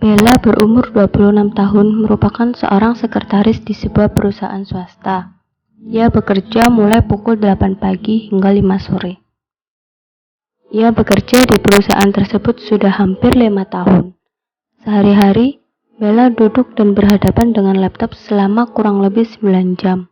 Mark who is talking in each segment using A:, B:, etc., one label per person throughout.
A: Bella berumur 26 tahun, merupakan seorang sekretaris di sebuah perusahaan swasta. Ia bekerja mulai pukul 8 pagi hingga 5 sore. Ia bekerja di perusahaan tersebut sudah hampir 5 tahun. Sehari-hari, Bella duduk dan berhadapan dengan laptop selama kurang lebih 9 jam.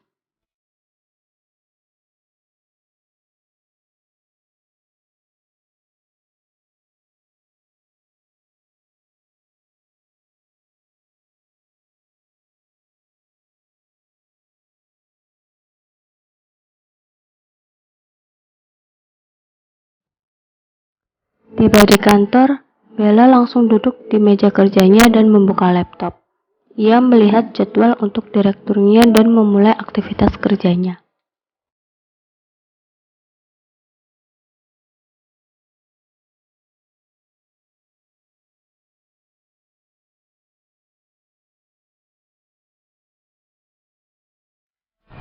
A: Tiba di kantor, Bella langsung duduk di meja kerjanya dan membuka laptop. Ia melihat jadwal untuk direkturnya dan memulai aktivitas kerjanya.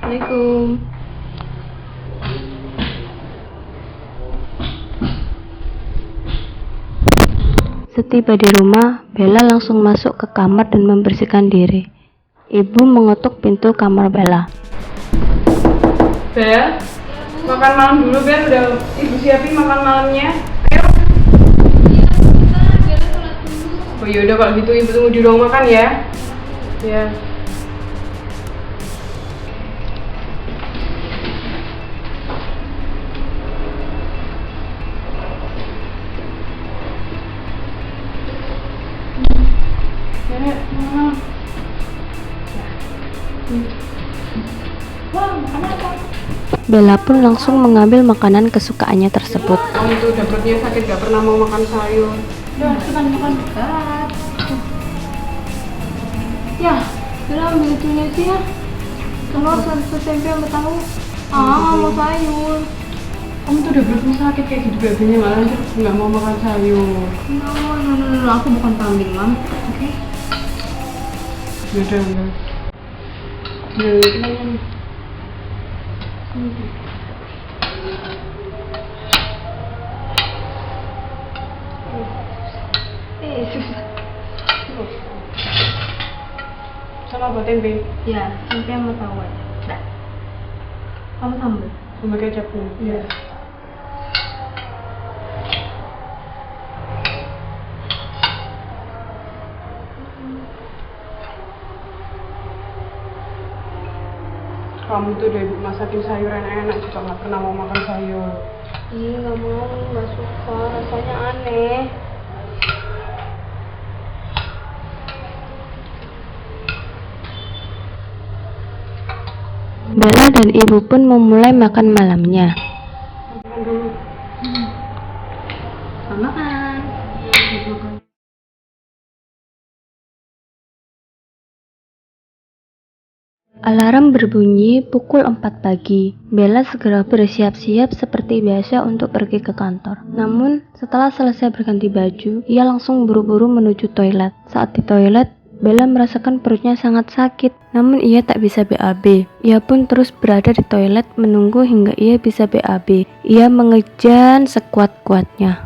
A: Assalamualaikum. Setiba di rumah, Bella langsung masuk ke kamar dan membersihkan diri. Ibu mengetuk pintu kamar Bella.
B: Bel, makan malam dulu Bel, udah ibu siapin makan malamnya. Ayo. Oh yaudah kalau gitu ibu tunggu di ruang makan ya. Ya. Nenek, mana? Wah, makan apa?
A: Bella pun langsung mengambil makanan kesukaannya tersebut.
B: Kamu tuh udah perutnya sakit, gak pernah mau makan sayur.
C: Udah, cepetan makan dekat. Ya, udah ambil itunya sih ya. Telur satu tempe sama tahu. Nggak mau sayur.
B: Kamu tuh udah perutnya sakit kayak gitu bebeknya nggak lanjut, nggak mau makan sayur.
C: No, aku bukan kambing, Mam. Oke.
B: Yaudah, udah.
C: Susah.
B: Sama buat tempe,
C: Ya, tempe sama tahu aja. Dah. Kamu sambal.
B: sama kecapnya.
C: Iya.
B: Kamu tuh udah ibu masakin sayur enak-enak juga nggak pernah mau makan sayur.
C: Ih, nggak mau, nggak suka. Rasanya aneh.
A: Bella dan ibu pun memulai makan malamnya.
B: Makan dulu.
C: Makan.
A: Alarm berbunyi pukul 4 pagi. Bella segera bersiap-siap seperti biasa untuk pergi ke kantor. Namun, setelah selesai berganti baju, ia langsung buru-buru menuju toilet. Saat di toilet, Bella merasakan perutnya sangat sakit, namun ia tak bisa BAB. Ia pun terus berada di toilet menunggu hingga ia bisa BAB. Ia mengejan sekuat-kuatnya.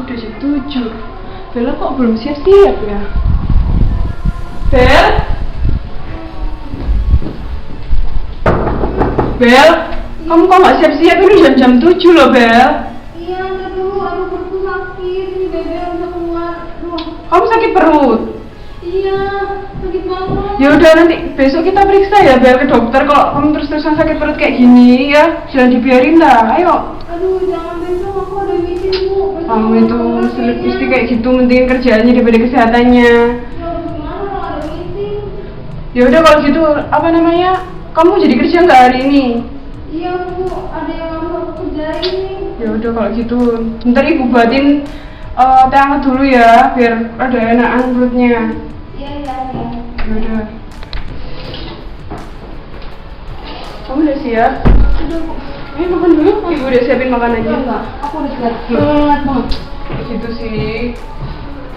B: Udah jam 7. Bella kok belum siap-siap ya? Bel? Bel? Kamu kok nggak siap-siap? Ini udah jam 7 loh, Bel.
C: Iya, ntar dulu. Aduh, perutku sakit. Ini bebe nggak bisa keluar. Aduh.
B: Kamu sakit perut?
C: Iya, sakit banget.
B: Ya udah nanti besok kita periksa ya Bel ke dokter. Kalau kamu terus-terusan sakit perut kayak gini ya, jangan dibiarin dah. Ayo.
C: Aduh, jangan besok, aku ada meeting, Bu. Besok
B: Kamu itu
C: aku
B: mesti
C: meeting.
B: kayak gitu, mendingin kerjaannya daripada kesehatannya.
C: Ya, gimana kalau ada meeting?
B: Ya udah kalau gitu apa namanya? Kamu jadi kerja nggak hari ini?
C: Iya, Bu, ada yang harus aku kerjain nih.
B: Ya udah kalau gitu, ntar ibu buatin teh hangat dulu ya, biar ada enakan perutnya.
C: Iya.
B: Ya udah. Kamu udah siap?
C: Udah, Bu.
B: Ayo makan dulu. Ibu udah siapin makanannya.
C: Enggak, aku udah sehat banget.
B: Gitu sih.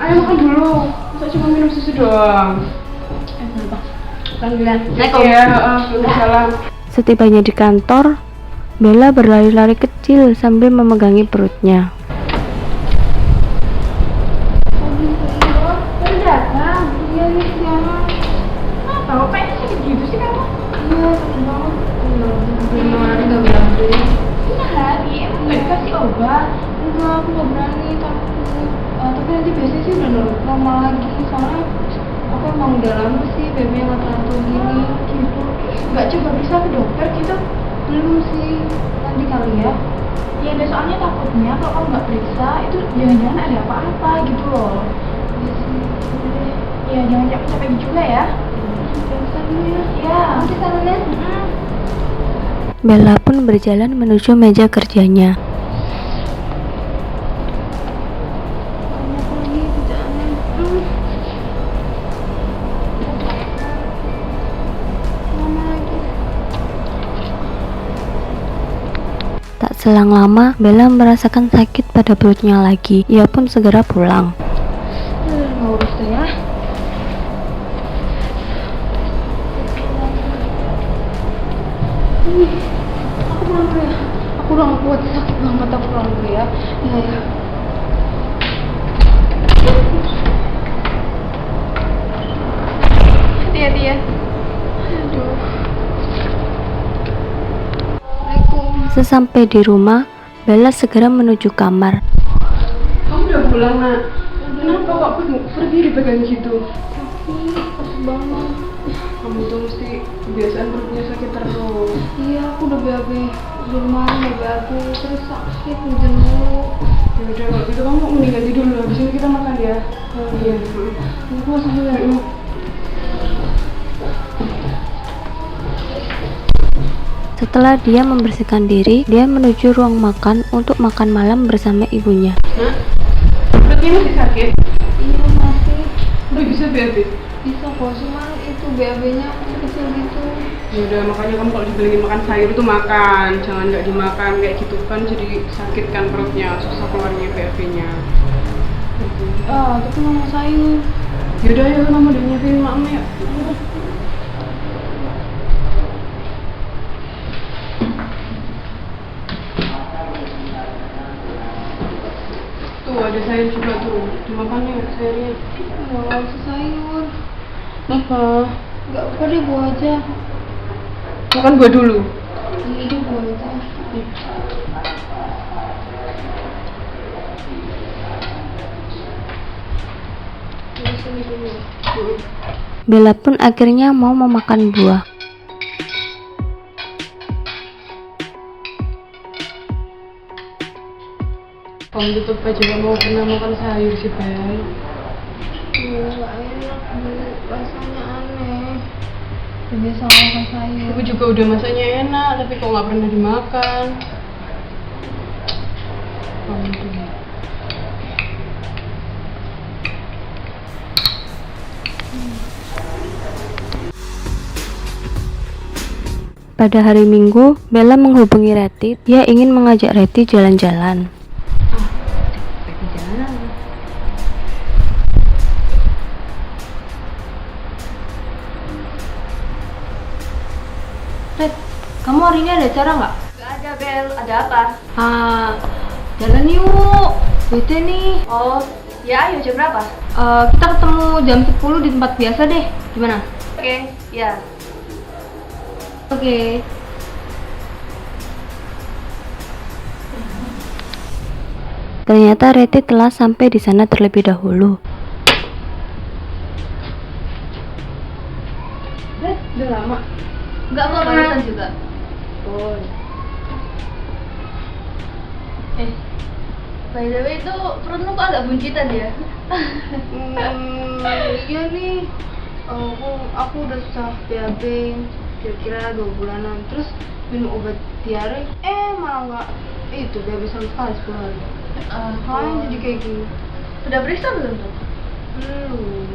B: Ayo makan dulu. Masa cuma minum susu doang?
C: Alhamdulillah.
B: Ya, salam.
A: Setibanya di kantor, Bella berlari-lari kecil sambil memegangi perutnya.
C: Baru datang. lama lagi, soalnya aku emang udah lama sih BB nggak terlalu gini gitu.
B: Nggak coba periksa ke dokter gitu?
C: Belum sih, nanti kali ya.
B: Ya ada, soalnya takutnya kalau kamu nggak periksa itu jangan-jangan ada apa-apa gitu loh.
C: Iya sih, udah deh.
B: Ya jangan capek-capek juga ya.
C: Periksa dulu ya.
B: Ya.
C: Nanti sarannya.
A: Bella pun berjalan menuju meja kerjanya.
C: Kamu lagi kerjaannya. Lama lagi.
A: Tak selang lama, Bella merasakan sakit pada perutnya lagi. Ia pun segera pulang.
C: Nggak urus deh ya. Aku pulang dulu ya. Aku udah nggak kuat, sakit banget. Aku pulang dulu ya. Ya ya.
B: Hati-hati ya.
C: Aduh. Assalamualaikum.
A: Sesampai di rumah, Bella segera menuju kamar.
B: Kamu udah pulang, Nak? Kenapa kok pergi dipegang gitu?
C: Sakit banget.
B: Kamu tuh mesti kebiasaan perutnya sakit terus.
C: Iya, aku udah BAB di rumah, udah BAB terus sakit hujan mulu.
B: Ya udah kalau gitu kamu mendingan tidur dulu. Habis ini kita makan ya. Iya.
C: Aku sampai ya.
A: Setelah dia membersihkan diri, dia menuju ruang makan untuk makan malam bersama ibunya.
B: Nak, perutnya masih sakit?
C: Iya masih
B: Udah bisa BAB?
C: bisa kok, cuman itu BAB-nya kecil gitu.
B: Ya udah, makanya kamu kalau dibilangin makan sayur tuh makan, jangan nggak dimakan kayak gitu kan, jadi sakit kan perutnya, susah keluarnya BAB-nya.
C: Tapi mau sayur.
B: Yaudah ya, kamu udah nyiapin makmu ya. Tuh ada sayur juga tuh, dimakan ya sayurnya.
C: Nggak usah sayur.
B: Apa?
C: Nggak apa deh, buah aja.
B: Makan buah dulu.
C: Iya deh, buah aja.
B: Sini dulu.
A: Bella pun akhirnya mau memakan buah.
B: Kamu tutup aja, gak mau pernah makan sayur sih, Bel.
C: Iya, nggak enak Bu, rasanya aneh. Udah biasa makan sayur.
B: Aku juga udah masaknya enak, tapi kok nggak pernah dimakan. Kamu tuh.
A: Pada hari Minggu, Bella menghubungi Reti. Dia ingin mengajak Reti jalan-jalan.
C: Red, kamu hari ini ada acara nggak?
D: Gak ada, Bel. Ada apa?
C: Jalan yuk. Bete nih.
D: Oh, ya ayo jam berapa?
C: Kita ketemu jam 10 di tempat biasa deh. Gimana?
D: Oke, ya.
C: Oke.
A: Ternyata Reti telah sampai di sana terlebih dahulu.
B: Udah lama.
D: Enggak kok, barusan juga.
B: Oh.
D: By the way itu perutmu kok agak buncitan ya?
C: Iya nih. Aku udah susah BAB kira-kira 2 bulanan. Terus minum obat diare, malah nggak itu BAB sama sekali 10 hari. Makanya jadi kayak gini.
D: Udah periksa belum tuh?
C: Belum.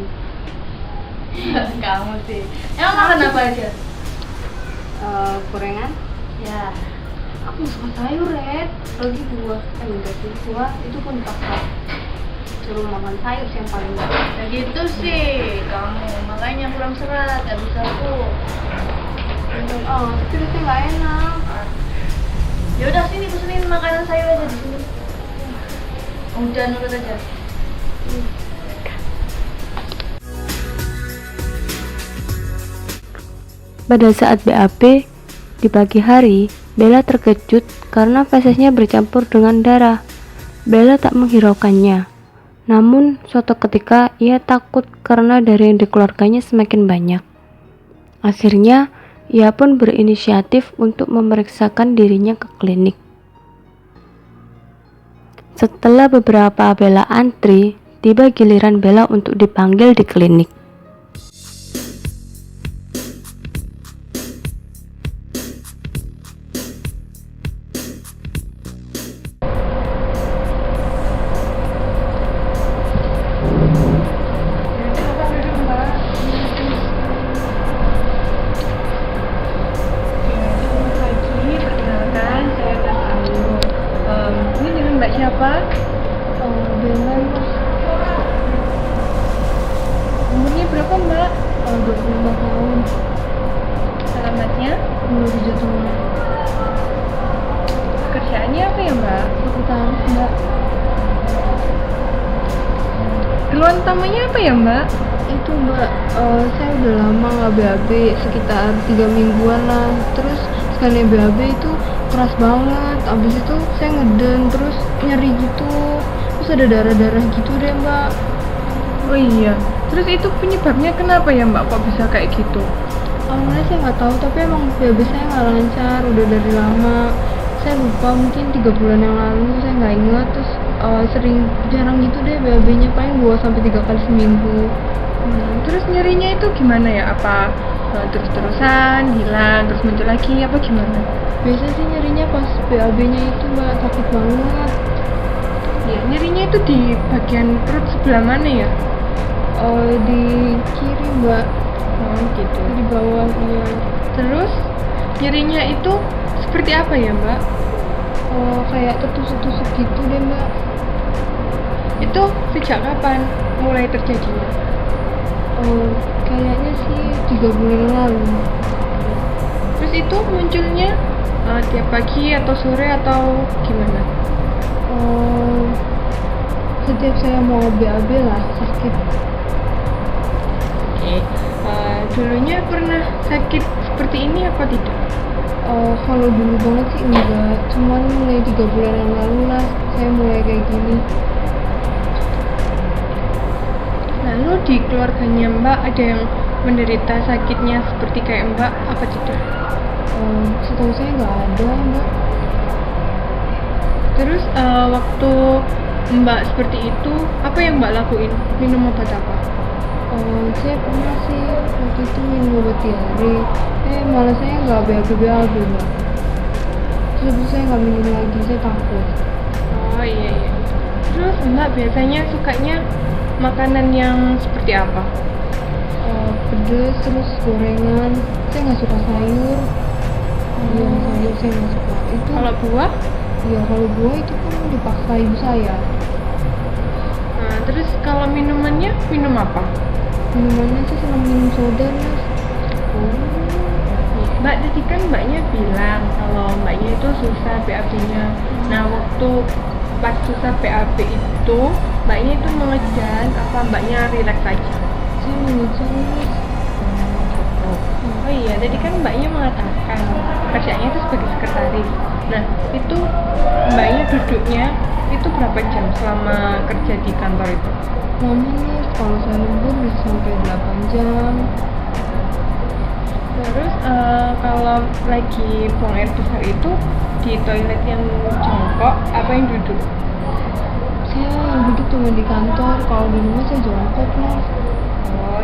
D: Kamu sih. Emang makan apa aja?
C: Gorengan.
D: Ya.
C: Aku suka sayur, Red. Lagi buah. Enggak sih, buah itu pun dipaksa. Suruh makan sayur sih yang paling baik.
D: Ya gitu sih kamu. Makanya kurang serat, gak bisa aku.
C: Tapi rasanya nggak enak.
D: Ya udah sini pesenin makanan sayur aja di sini. Udah nurut aja.
A: Pada saat BAB, di pagi hari, Bella terkejut karena fesesnya bercampur dengan darah. Bella tak menghiraukannya. Namun, suatu ketika ia takut karena darah yang dikeluarkannya semakin banyak. Akhirnya, ia pun berinisiatif untuk memeriksakan dirinya ke klinik. Setelah beberapa Bella antri, tiba giliran Bella untuk dipanggil di klinik.
D: Siapa?
C: Bella, Mas.
D: Umurnya berapa mbak?
C: 25 tahun.
D: Alamatnya?
C: Di Jatiwangi.
D: Kerjaannya apa ya mbak?
C: Sekretaris, Mbak.
D: Keluhan utamanya apa ya mbak?
C: Itu Mbak, saya udah lama nggak BAB, sekitar 3 mingguan lah. Terus sekali BAB itu keras banget. Abis itu saya ngeden, terus nyeri gitu. Terus ada darah-darah gitu deh Mbak.
D: Oh iya. Terus itu penyebabnya kenapa ya mbak? Kok bisa kayak gitu?
C: Awalnya saya nggak tahu, tapi emang BAB saya nggak lancar, udah dari lama. Saya lupa, mungkin 3 bulan yang lalu, saya nggak ingat. Terus sering jarang gitu deh BAB-nya, paling 2-3 kali seminggu.
D: Terus nyerinya itu gimana ya? Apa terus-terusan hilang, terus muncul lagi, apa gimana?
C: Biasa sih nyerinya pas BAB-nya itu Mbak, sakit banget.
D: Ya, nyerinya itu di bagian perut sebelah mana ya?
C: Di kiri Mbak,
D: Oh gitu.
C: di bawah iya.
D: Terus nyerinya itu seperti apa ya mbak?
C: Kayak tertusuk-tusuk gitu deh Mbak.
D: Itu sejak kapan mulai terjadinya?
C: Kayaknya sih 3 bulan lalu.
D: Terus itu munculnya tiap pagi atau sore atau gimana?
C: Setiap saya mau BAB lah sakit.
D: Oke. Dulunya pernah sakit seperti ini apa tidak?
C: Kalau dulu banget sih enggak, cuman mulai 3 bulan yang lalu lah saya mulai kayak gini.
D: Lalu di keluarganya mbak ada yang menderita sakitnya seperti kayak mbak apa tidak?
C: Setahu saya nggak ada Mbak.
D: Terus waktu mbak seperti itu apa yang mbak lakuin? Minum obat apa?
C: Saya pernah sih waktu itu minum obat diare, malah saya nggak BAB Mbak. Terus saya nggak minum lagi, saya takut.
D: Oh iya. Terus mbak biasanya sukanya makanan yang seperti apa?
C: Pedes, terus gorengan. Saya nggak suka sayur. Iya, sayur saya nggak suka. Itu
D: Kalau buah?
C: iya, kalau buah itu kan dipaksa ibu saya.
D: Nah, terus kalau minumannya minum apa?
C: Minumannya sih senang minum soda Mas.
D: Mbak tadi kan mbaknya bilang kalau mbaknya itu susah BAB-nya. Nah waktu pas susah BAB itu mbaknya itu mengejan apa mbaknya rileks aja?
C: Saya mengejar Mas.
D: Oh iya, tadi kan mbaknya mengatakan kerjanya itu sebagai sekretaris. Nah itu mbaknya duduknya itu berapa jam selama kerja di kantor itu?
C: Lama Mas, kalau saya lembur bisa sampai 8 jam.
D: Terus kalau lagi buang air besar itu di toilet yang jongkok apa yang duduk?
C: Saya yang duduk cuma di kantor, kalau di rumah saya jongkok Mas.
D: Oh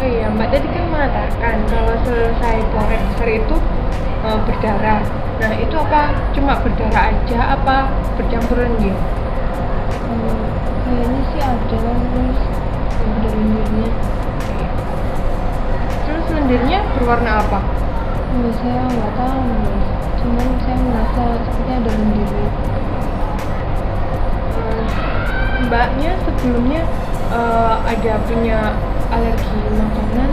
D: iya mbak tadi kan mengatakan kalau selesai buang air besar itu berdarah. Nah itu apa cuma berdarah aja apa bercampur lendir?
C: Kayaknya sih ada Mas, ada lendirnya.
D: Terus lendirnya berwarna apa?
C: Saya nggak tahu Mas, cuman saya merasa seperti ada lendirnya.
D: Mbaknya sebelumnya ada punya alergi makanan?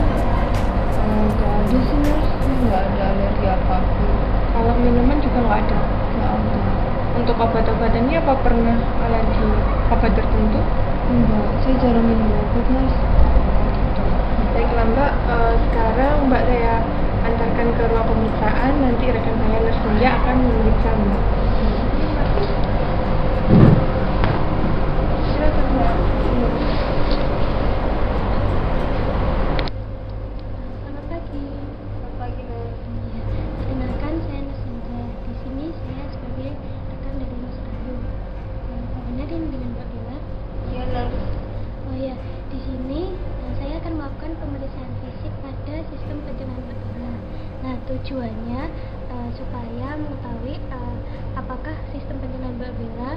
C: Nggak ada sih Mas, saya nggak ada alergi apapun.
D: Kalau minuman juga nggak ada?
C: Nggak ada.
D: Untuk obat-obatannya apa pernah alergi obat tertentu?
C: Enggak, saya jarang minum obat Mas.
D: Baiklah mbak, sekarang mbak saya antarkan ke ruang pemeriksaan, nanti rekan saya Nursia akan memeriksa mbak. Silakan.
E: Selamat pagi.
C: Selamat pagi, Nur.
E: Ya, perkenalkan saya Nusantara. Di sini saya sebagai rekan dari Mas Rayu. Apa benar ini dengan Mbak Bella?
C: Iya, Nur.
E: Oh ya, di sini saya akan melakukan pemeriksaan fisik pada sistem pencernaan Mbak Bella. Nah, tujuannya supaya mengetahui apakah sistem pencernaan Mbak Bella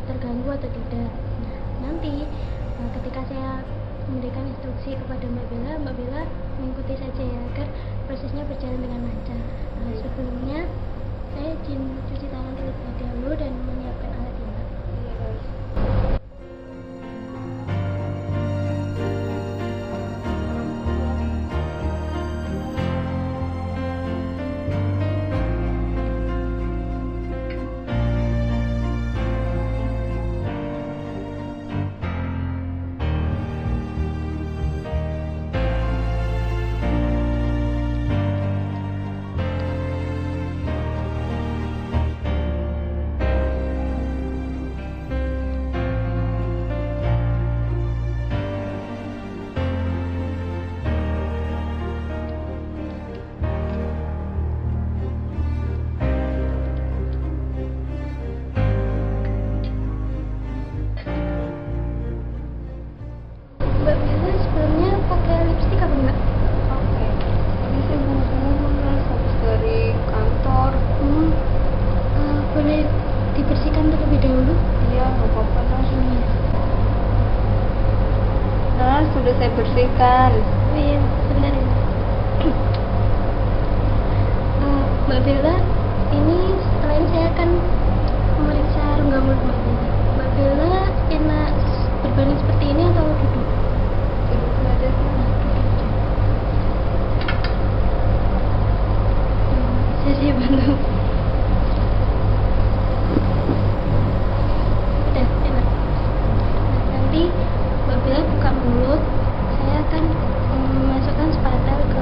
E: terganggu atau tidak. Nah, nanti ketika saya memberikan instruksi kepada Mbak Bella mengikuti saja ya agar prosesnya berjalan dengan lancar. Sebelumnya saya izin cuci tangan terlebih dahulu dan menyiapkan alat ini.
C: Iya, Nur.
E: Mbak Bella sebelumnya pakai lipstik apa enggak?
C: Oke. Tadi saya buru-buru, Nur, habis dari kantor.
E: Boleh dibersihkan terlebih dahulu?
C: Iya, nggak apa-apa, Nur. Nur, sudah saya bersihkan.
E: Oh iya, sebentar ya. Mbak Bella, ini setelah ini saya akan memeriksa rongga mulut Mbak Bella. Mbak Bella enak berbaring seperti ini atau duduk?
C: Duduk saja, Nur.
E: Saya bantu. Udah, enak. Nah, nanti Mbak Bella buka mulut, saya akan memasukkan spatel ke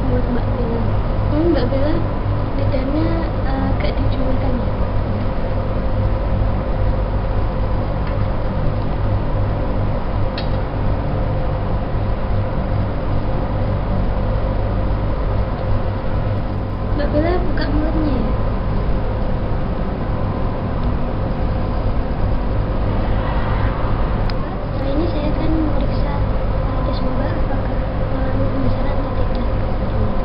E: mulut Mbak Bella. Mbak Bella lidahnya agak dijulurkan ya. Mbak Bella buka mulutnya ya. Setelah ini saya akan memeriksa tes Mbak apakah mengalami pembesaran atau tidak.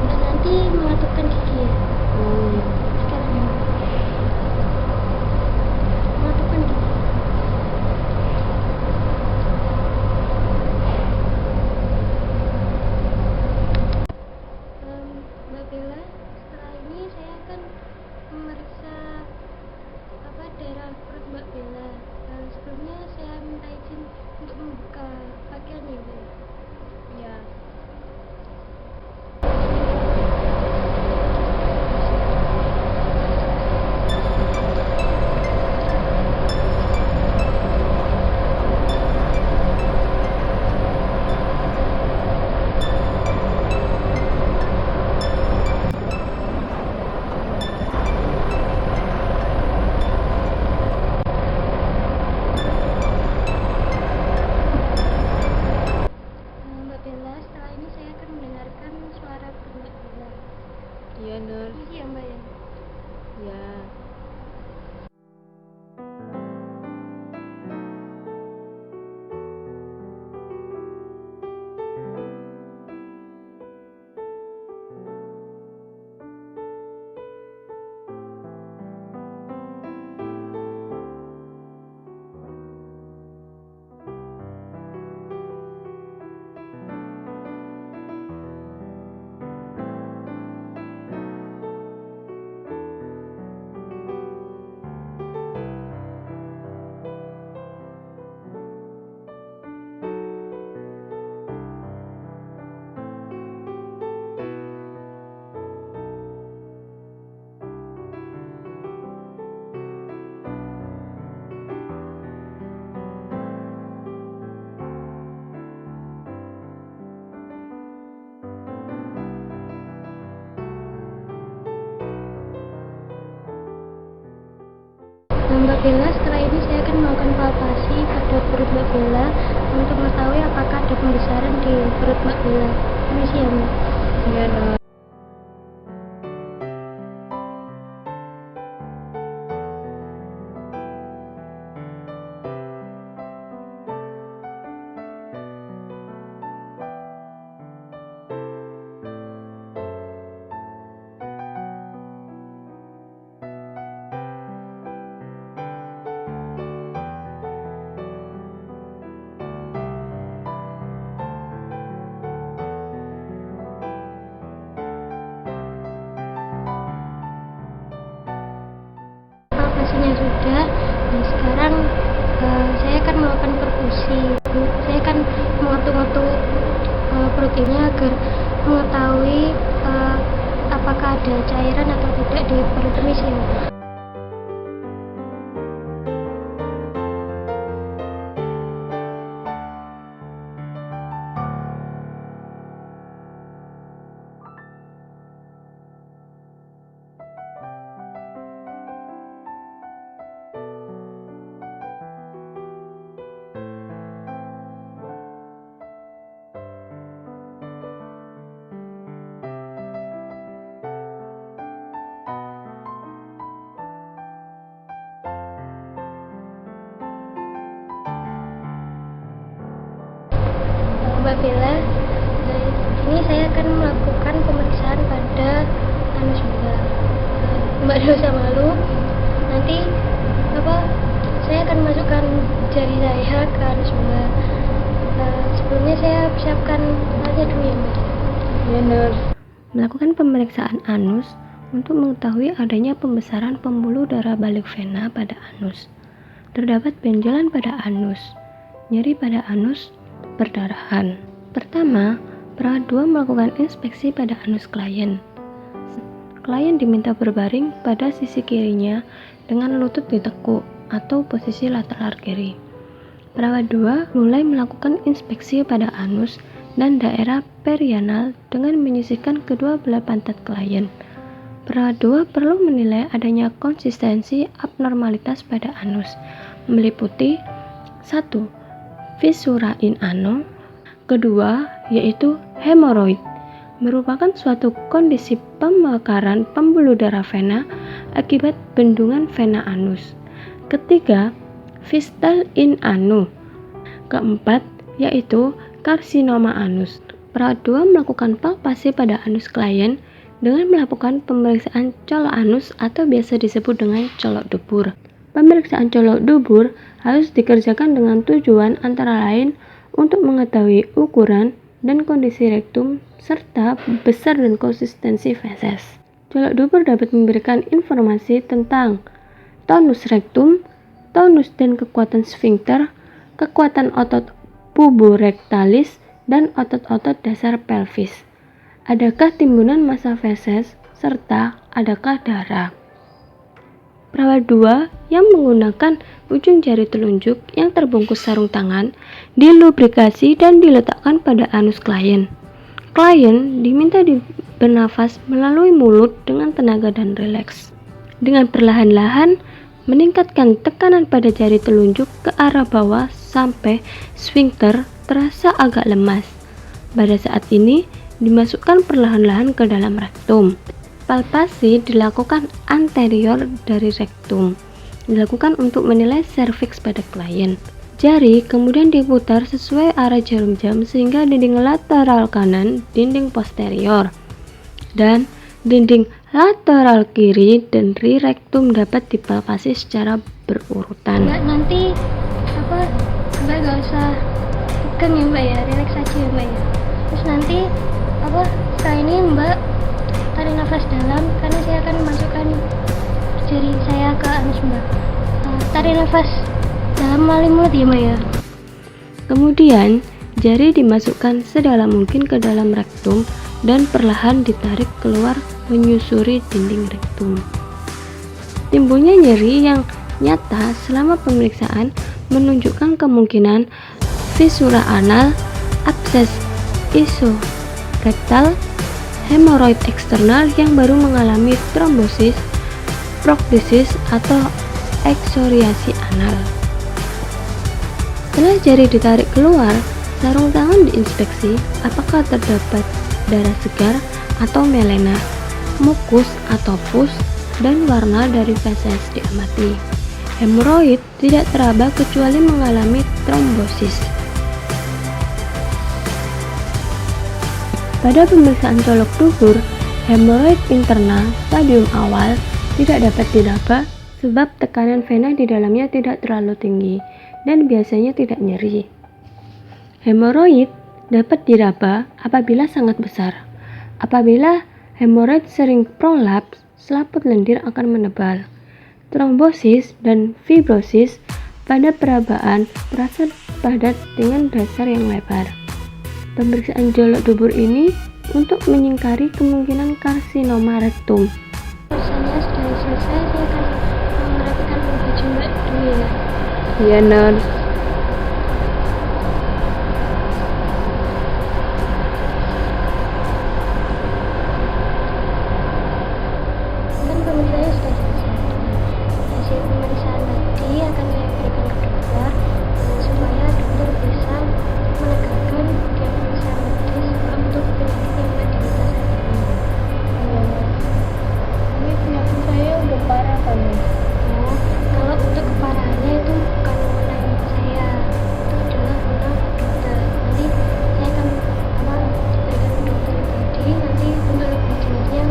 E: Dan nanti mengatupkan gigi ya. Sekarang ya. Mengatupkan gigi. Mbak Bella, setelah ini saya akan memeriksa daerah perut Mbak Bella. Sebelumnya saya minta izin untuk membuka pakaiannya, Mbak.
C: Iya.
E: Mbak Bella, setelah ini saya akan mendengarkan suara perut Mbak Bella.
C: Iya, Nur.
E: Ini ya Mbak ya.
C: Iya.
E: Mbak Bella, setelah ini saya akan melakukan palpasi pada perut Mbak Bella untuk mengetahui apakah ada pembesaran di perut Mbak Bella. Permisi ya Mbak.
D: Iya, Nur.
E: Palpasinya sudah. Nah sekarang saya akan melakukan perfusi. Saya akan mengetuk-ngetuk perut ini agar mengetahui apakah ada cairan atau tidak di perut. Permisi ya Mbak. Mbak Bella, ini saya akan melakukan pemeriksaan pada anus Mbak. Mbak tidak usah malu. Nanti saya akan masukkan jari saya ke anus Mbak. Sebelumnya saya siapkan alatnya dulu ya Mbak.
D: Iya, Nur.
A: Melakukan pemeriksaan anus untuk mengetahui adanya pembesaran pembuluh darah balik vena pada anus. Terdapat benjolan pada anus, nyeri pada anus, perdarahan. Pertama, perawat 2 melakukan inspeksi pada anus klien. Klien diminta berbaring pada sisi kirinya dengan lutut ditekuk atau posisi lateral kiri. Perawat 2 mulai melakukan inspeksi pada anus dan daerah perianal dengan menyisihkan kedua belah pantat klien. Perawat 2 perlu menilai adanya konsistensi abnormalitas pada anus, meliputi 1. Fisura in ano. Kedua, yaitu hemoroid, merupakan suatu kondisi pemekaran pembuluh darah vena akibat bendungan vena anus. Ketiga, fistal in ano. Keempat, yaitu karsinoma anus. Perawat 2 melakukan palpasi pada anus klien dengan melakukan pemeriksaan colok anus atau biasa disebut dengan colok dubur. Pemeriksaan colok dubur harus dikerjakan dengan tujuan antara lain untuk mengetahui ukuran dan kondisi rektum serta besar dan konsistensi feses. Colok dubur dapat memberikan informasi tentang tonus rektum, tonus dan kekuatan sfinkter, kekuatan otot puborektalis, dan otot-otot dasar pelvis. Adakah timbunan massa feses serta adakah darah. Perawat 2 yang menggunakan ujung jari telunjuk yang terbungkus sarung tangan dilubrikasi dan diletakkan pada anus klien. Klien diminta bernafas melalui mulut dengan tenaga dan rileks. Dengan perlahan-lahan meningkatkan tekanan pada jari telunjuk ke arah bawah sampai sfinkter terasa agak lemas. Pada saat ini dimasukkan perlahan-lahan ke dalam rektum. Palpasi dilakukan anterior dari rektum, dilakukan untuk menilai serviks pada klien. Jari kemudian diputar sesuai arah jarum jam sehingga dinding lateral kanan, dinding posterior, dan dinding lateral kiri dan rektum dapat dipalpasi secara berurutan.
E: Mbak nanti Mbak gak usah tegang ya Mbak ya, relax aja ya Mbak ya. Terus nanti setelah ini Mbak tarik nafas dalam karena saya akan memasukkan jari saya ke anus Mbak. Tarik nafas dalam melalui mulut ya Mbak ya.
A: Kemudian jari dimasukkan sedalam mungkin ke dalam rektum dan perlahan ditarik keluar menyusuri dinding rektum. Timbulnya nyeri yang nyata selama pemeriksaan menunjukkan kemungkinan fisura anal, abses isorektal, hemoroid eksternal yang baru mengalami trombosis, proktisis atau eksoriasi anal. fungsional. Setelah jari ditarik keluar, sarung tangan diinspeksi apakah terdapat darah segar atau melena, mukus atau pus, dan warna dari feses diamati. Hemoroid tidak teraba kecuali mengalami trombosis. Pada pemeriksaan colok dubur, hemoroid internal stadium awal tidak dapat diraba sebab tekanan vena di dalamnya tidak terlalu tinggi dan biasanya tidak nyeri. Hemoroid dapat diraba apabila sangat besar. Apabila hemoroid sering prolaps, selaput lendir akan menebal. Trombosis dan fibrosis pada perabaan terasa padat dengan dasar yang lebar. Pemeriksaan colok dubur ini untuk menyingkari kemungkinan karsinoma rektum.
E: Urusannya sudah selesai, saya akan merapikan baju Mbak dulu ya.
A: Iya, nurse.
E: Kan pemeriksaannya sudah selesai. Hasil pemeriksaan tadi akan saya berikan ke dokter supaya dokter bisa menegakkan diagnosa medis untuk penyakit yang Mbak derita saat ini.
D: Ini penyakit saya udah parah kan?
E: Oh, kalau untuk keparahannya itu bukan wewenang saya, itu adalah wewenang dokter. Nanti saya akan berikan ke dokter tadi. Nanti untuk lebih jelasnya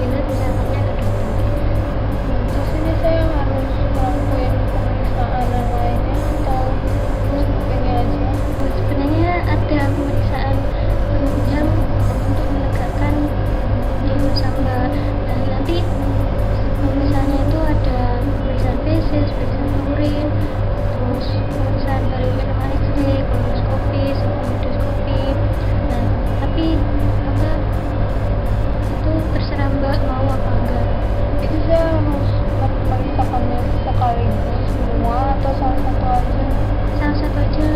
E: bila bisa tanya ke dokter.
D: Terus ini saya harus ngelakuin pemeriksaan yang lainnya atau cukup ini aja?
E: Sebenarnya ada pemeriksaan penunjang untuk menegakkan diagnosa Mbak. Nah, nanti pemeriksaannya itu ada pemeriksaan feses, pemeriksaan urin, terus pemeriksaan dari minum X-ray, kolonoskopi, endoskopi. Nah, tapi itu terserah Mbak mau apa enggak.
D: Itu saya harus memeriksakannya sekaligus semua atau salah satu aja?
E: Salah satu aja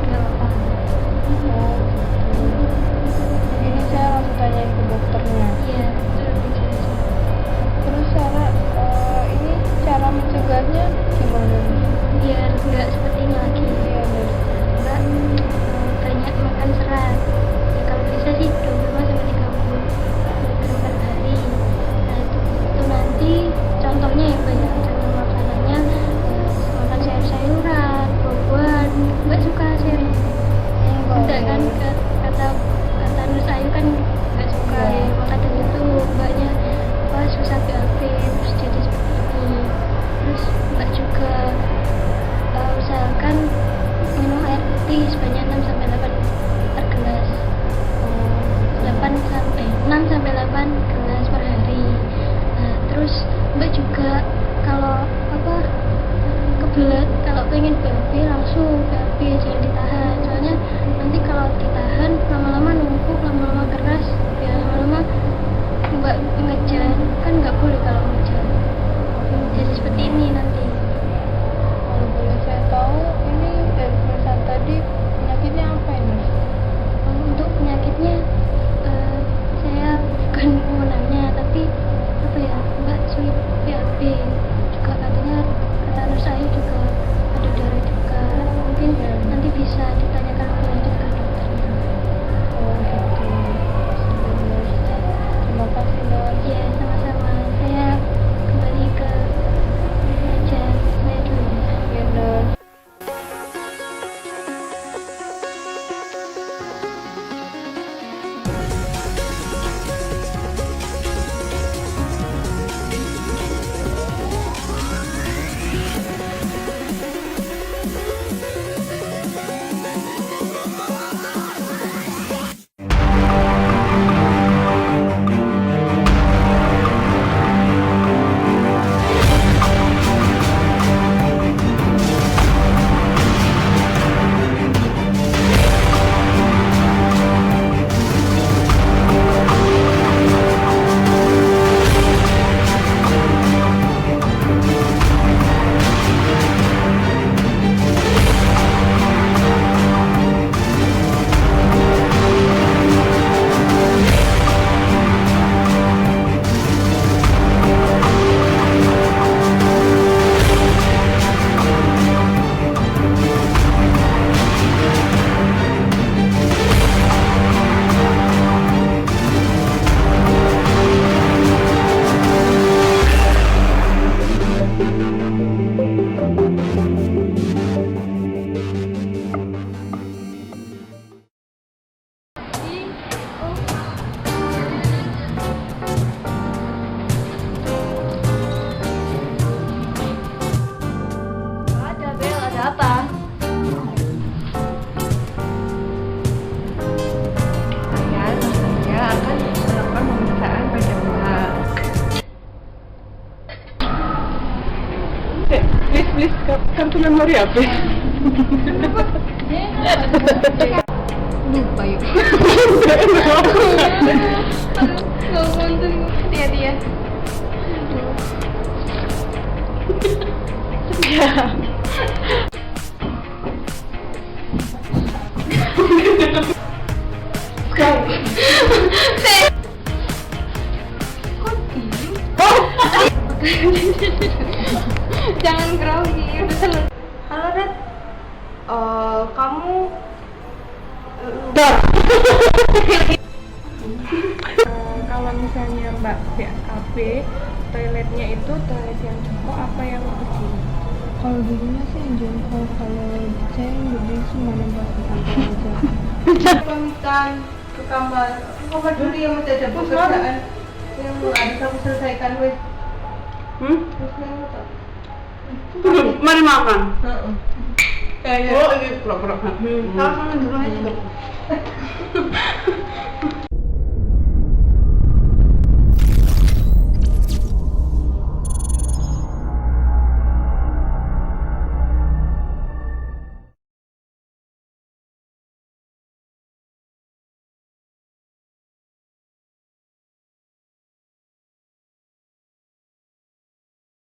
E: nggak apa-apa.
D: Oh, gitu. Ini saya langsung tanyain ke dokternya.
E: Iya, itu lebih jelas.
D: Terus ini cara mencegahnya gimana nih?
E: Biar nggak seperti ini lagi.
D: Iya, Nurse.
E: Mbak banyak makan serat ya, kalau bisa sih 25-30 mg per hari. Nah itu nanti contohnya ya Mbak ya, contoh makanannya makan sayur-sayuran, buah-buahan. Mbak suka sayur? Enggak kan, kata Nurse Ayu kan nggak suka ya makanan itu. Mbaknya wah susah BAB terus jadi seperti ini. Terus Mbak juga usahakan minum air putih sebanyak 6-8 per gelas. 6-8 gelas per hari. Nah, terus Mbak juga kalau kebelet, kalau pengen BAB langsung BAB, jangan ditahan. Soalnya nanti kalau ditahan lama-lama numpuk, lama-lama keras, ya lama-lama Mbak ngejar, kan nggak boleh kalau ngejar. Jadi seperti ini nanti.
D: Kalau boleh saya tahu, ini dari pemeriksaan tadi penyakitnya apa ini?
E: Untuk penyakitnya saya bukan pemenangnya, tapi apa ya, Mbak sulit BAB juga, katanya kata Nurse Ayu juga ada darah juga. Mungkin nanti bisa ditanyakan lebih lanjut ke dokternya.
D: Oh gitu. Terima kasih, Nurse.
E: Iya, sama
B: kartu memori habis.
C: Lupa yuk. Nggak konten. Dia. Jangan grogi. Halo Red. Kamu
D: Kalau misalnya Mbak BAB, toiletnya itu toilet yang jongkok apa yang berdiri?
A: Kalau dulunya sih yang jongkok, kalau saya yang berdiri cuma nembak ke kantor aja.
C: pamitan ke kamar. Kamar dulu yang masih ada pekerjaan yang harus aku selesaikan wes.
B: Mari makan.
C: Kayaknya.
B: Oh, ini pura-pura.
C: Kalau dulu aja.